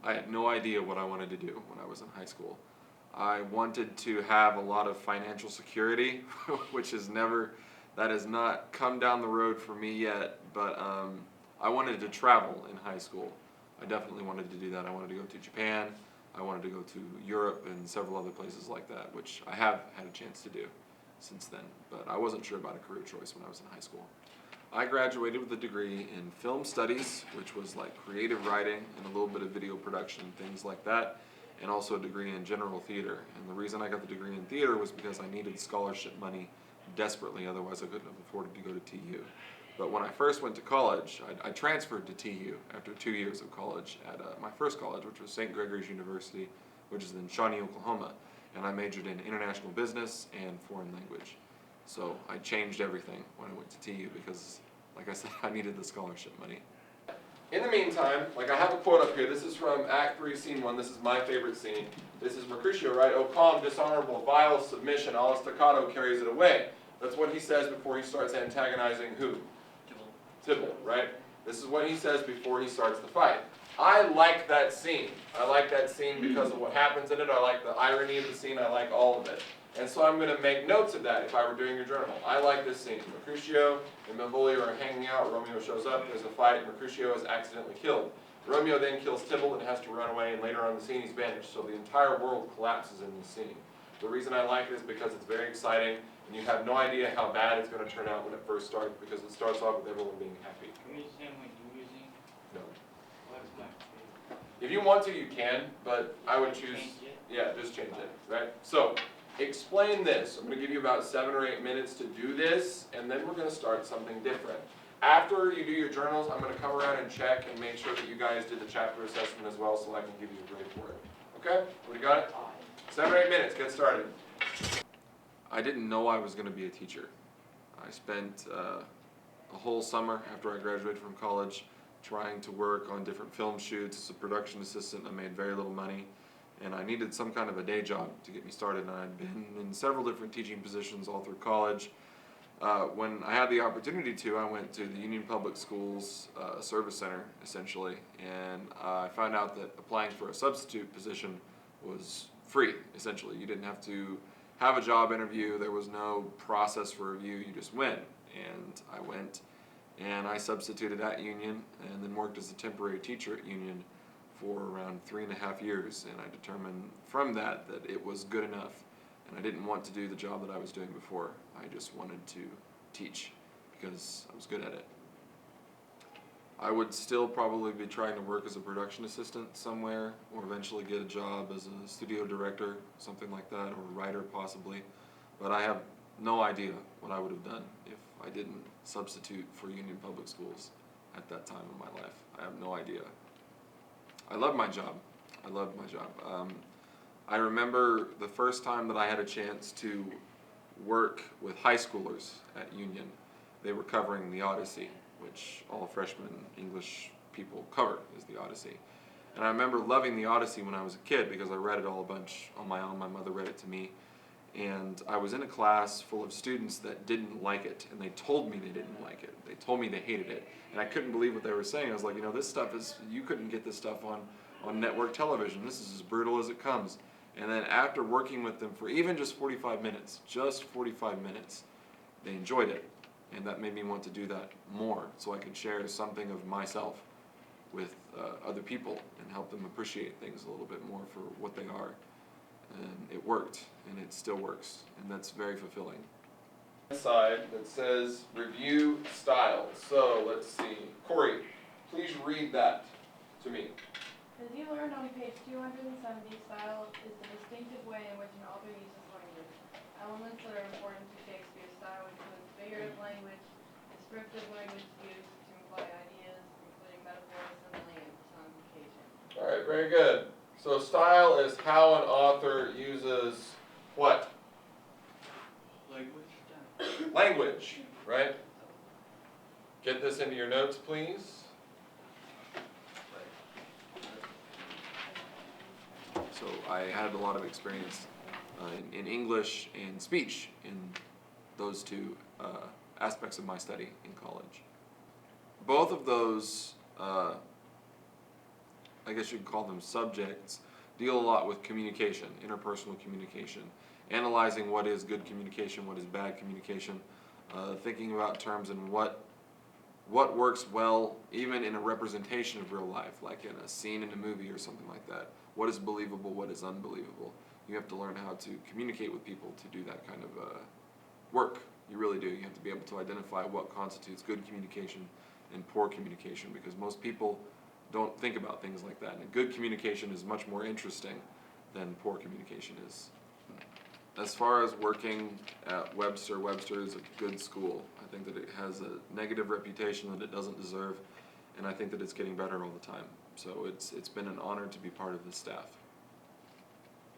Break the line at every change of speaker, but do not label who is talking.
I had no idea what I wanted to do when I was in high school. I wanted to have a lot of financial security, which that has not come down the road for me yet, but I wanted to travel in high school. I definitely wanted to do that. I wanted to go to Japan, I wanted to go to Europe and several other places like that, which I have had a chance to do since then, but I wasn't sure about a career choice when I was in high school. I graduated with a degree in film studies, which was like creative writing and a little bit of video production and things like that, and also a degree in general theater. And the reason I got the degree in theater was because I needed scholarship money desperately, otherwise I couldn't have afforded to go to TU. But when I first went to college, I transferred to TU after 2 years of college at my first college, which was St. Gregory's University, which is in Shawnee, Oklahoma. And I majored in international business and foreign language. So I changed everything when I went to TU because, like I said, I needed the scholarship money. In the meantime, like I have a quote up here. This is from Act 3, Scene 1. This is my favorite scene. This is Mercutio, right? "O calm, dishonorable, vile submission, all staccato carries it away." That's what he says before he starts antagonizing who? Tybalt, right? This is what he says before he starts the fight. I like that scene. I like that scene because of what happens in it. I like the irony of the scene. I like all of it. And so I'm going to make notes of that if I were doing your journal. I like this scene. Mercutio and Benvolio are hanging out. Romeo shows up. There's a fight. Mercutio is accidentally killed. Romeo then kills Tybalt and has to run away, and later on in the scene he's banished. So the entire world collapses in this scene. The reason I like it is because it's very exciting, and you have no idea how bad it's going to turn out when it first starts, because it starts off with everyone being happy.
Can you say what you're using?
No.
What's my favorite?
If you want to, you can, but I would choose, yeah, just change it, right? So, explain this. I'm going to give you about 7 or 8 minutes to do this, and then we're going to start something different. After you do your journals, I'm going to come around and check and make sure that you guys did the chapter assessment as well, so I can give you a grade for it. Okay? Everybody got it? 7 or 8 minutes, get started. I didn't know I was going to be a teacher. I spent a whole summer after I graduated from college trying to work on different film shoots as a production assistant. I made very little money, and I needed some kind of a day job to get me started, and I'd been in several different teaching positions all through college. When I had the opportunity to, I went to the Union Public Schools Service Center, essentially, and I found out that applying for a substitute position was free, essentially. You didn't have to have a job interview. There was no process for review. You just went. And I went and I substituted at Union and then worked as a temporary teacher at Union for around 3.5 years. And I determined from that it was good enough. And I didn't want to do the job that I was doing before. I just wanted to teach because I was good at it. I would still probably be trying to work as a production assistant somewhere, or eventually get a job as a studio director, something like that, or a writer possibly. But I have no idea what I would have done if I didn't substitute for Union Public Schools at that time in my life. I have no idea. I love my job. I loved my job. I remember the first time that I had a chance to work with high schoolers at Union. They were covering the Odyssey, which all freshman English people cover, is the Odyssey. And I remember loving the Odyssey when I was a kid because I read it all a bunch on my own. My mother read it to me. And I was in a class full of students that didn't like it, and they told me they didn't like it. They told me they hated it. And I couldn't believe what they were saying. I was like, you know, this stuff is, you couldn't get this stuff on network television. This is as brutal as it comes. And then after working with them for even just 45 minutes, they enjoyed it. And that made me want to do that more, so I could share something of myself with other people and help them appreciate things a little bit more for what they are. And it worked, and it still works, and that's very fulfilling. Side that says review style. So let's see, Corey, please read that to me.
As you learned on page 270, style is the distinctive way in which an author uses language. Elements that are important to Shakespeare's style include figurative language, descriptive language used to imply ideas, including metaphor, simile, and personification.
All right, very good. So style is how an author uses what?
Language.
Language, right? Get this into your notes, please. So I had a lot of experience in English and speech in those two aspects of my study in college. Both of those I guess you'd call them subjects, deal a lot with communication, interpersonal communication, analyzing what is good communication, what is bad communication, thinking about terms and what works well even in a representation of real life, like in a scene in a movie or something like that. What is believable, what is unbelievable. You have to learn how to communicate with people to do that kind of work. You really do. You have to be able to identify what constitutes good communication and poor communication, because most people don't think about things like that. And good communication is much more interesting than poor communication is. As far as working at Webster, Webster is a good school. I think that it has a negative reputation that it doesn't deserve, and I think that it's getting better all the time. So it's been an honor to be part of the staff.